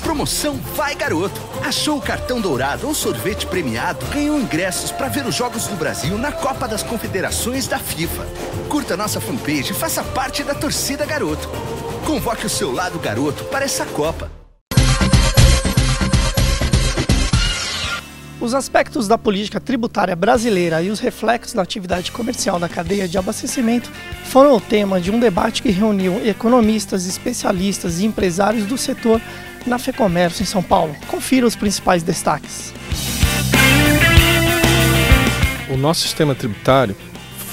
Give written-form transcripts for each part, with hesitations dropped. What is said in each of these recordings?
promoção Vai Garoto. Achou o cartão dourado ou sorvete premiado, ganhou ingressos para ver os Jogos do Brasil na Copa das Confederações da FIFA. Curta nossa fanpage e faça parte da torcida Garoto. Convoque o seu lado garoto para essa Copa. Os aspectos da política tributária brasileira e os reflexos da atividade comercial da cadeia de abastecimento foram o tema de um debate que reuniu economistas, especialistas e empresários do setor na FEComércio em São Paulo. Confira os principais destaques. O nosso sistema tributário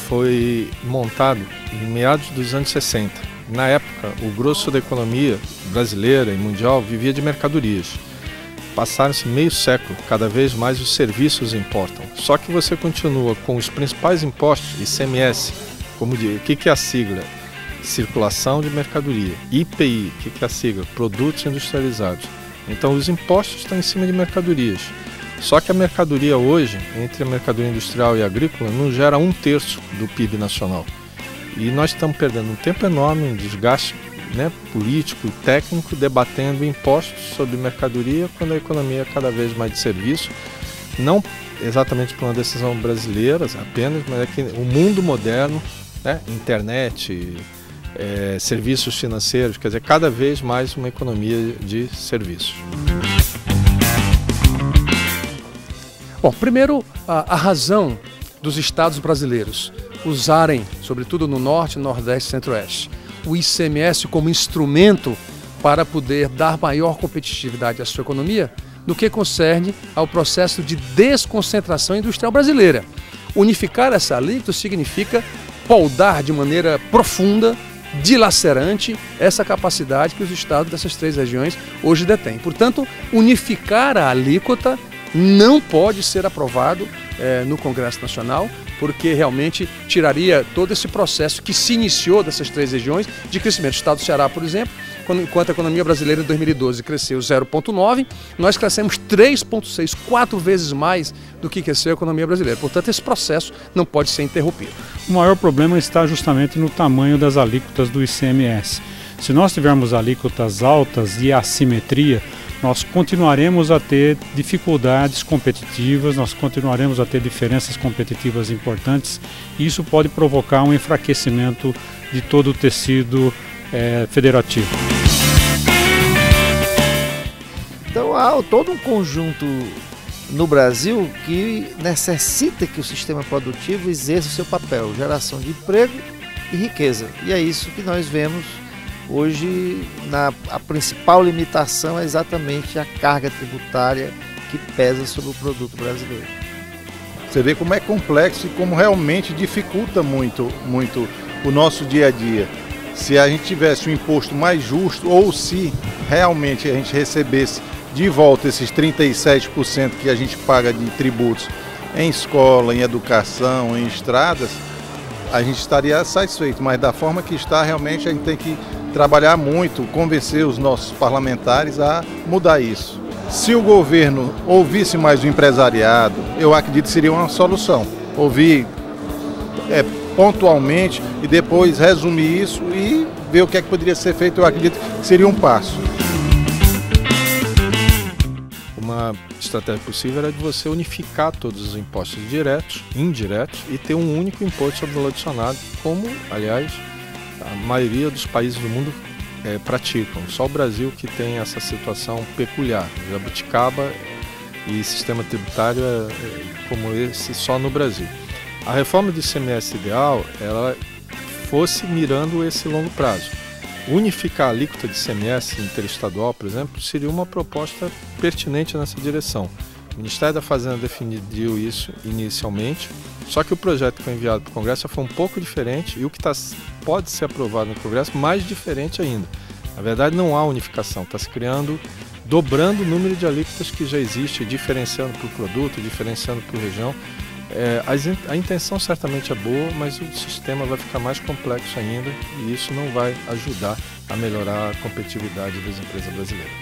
foi montado em meados dos anos 60. Na época, o grosso da economia brasileira e mundial vivia de mercadorias. Passaram-se meio século, cada vez mais os serviços importam. Só que você continua com os principais impostos, ICMS, como o que é a sigla? Circulação de mercadoria. IPI, o que é a sigla? Produtos industrializados. Então os impostos estão em cima de mercadorias. Só que a mercadoria hoje, entre a mercadoria industrial e agrícola, não gera 1/3 do PIB nacional. E nós estamos perdendo um tempo enorme, um desgaste político e técnico, debatendo impostos sobre mercadoria, quando a economia é cada vez mais de serviço, não exatamente por uma decisão brasileira apenas, mas é que o mundo moderno, internet, serviços financeiros, quer dizer, cada vez mais uma economia de serviços. Bom, primeiro, a razão dos estados brasileiros usarem, sobretudo no Norte, Nordeste e Centro-Oeste, o ICMS como instrumento para poder dar maior competitividade à sua economia, no que concerne ao processo de desconcentração industrial brasileira. Unificar essa alíquota significa poldar de maneira profunda, dilacerante, essa capacidade que os estados dessas três regiões hoje detêm. Portanto, unificar a alíquota não pode ser aprovado no Congresso Nacional, porque realmente tiraria todo esse processo que se iniciou dessas três regiões de crescimento. O estado do Ceará, por exemplo, enquanto a economia brasileira em 2012 cresceu 0,9, nós crescemos 3,6, 4 vezes mais do que cresceu a economia brasileira. Portanto, esse processo não pode ser interrompido. O maior problema está justamente no tamanho das alíquotas do ICMS. Se nós tivermos alíquotas altas e assimetria, nós continuaremos a ter dificuldades competitivas, nós continuaremos a ter diferenças competitivas importantes e isso pode provocar um enfraquecimento de todo o tecido federativo. Então há todo um conjunto no Brasil que necessita que o sistema produtivo exerça o seu papel, geração de emprego e riqueza. E é isso que nós vemos hoje. A principal limitação é exatamente a carga tributária que pesa sobre o produto brasileiro. Você vê como é complexo e como realmente dificulta muito o nosso dia a dia. Se a gente tivesse um imposto mais justo ou se realmente a gente recebesse de volta esses 37% que a gente paga de tributos em escola, em educação, em estradas, a gente estaria satisfeito. Mas da forma que está, realmente a gente tem que trabalhar muito, convencer os nossos parlamentares a mudar isso. Se o governo ouvisse mais o empresariado, eu acredito que seria uma solução. Ouvir pontualmente e depois resumir isso e ver o que é que poderia ser feito, eu acredito que seria um passo. Uma estratégia possível era de você unificar todos os impostos diretos, indiretos e ter um único imposto sobre o valor adicionado, como, aliás, a maioria dos países do mundo praticam. Só o Brasil que tem essa situação peculiar. Jabuticaba e sistema tributário como esse só no Brasil. A reforma do ICMS ideal, ela fosse mirando esse longo prazo. Unificar a alíquota de ICMS interestadual, por exemplo, seria uma proposta pertinente nessa direção. O Ministério da Fazenda definiu isso inicialmente, só que o projeto que foi enviado para o Congresso foi um pouco diferente e o que pode ser aprovado no Congresso mais diferente ainda. Na verdade, não há unificação, está se criando, dobrando o número de alíquotas que já existe, diferenciando por produto, diferenciando por região. A intenção certamente é boa, mas o sistema vai ficar mais complexo ainda e isso não vai ajudar a melhorar a competitividade das empresas brasileiras.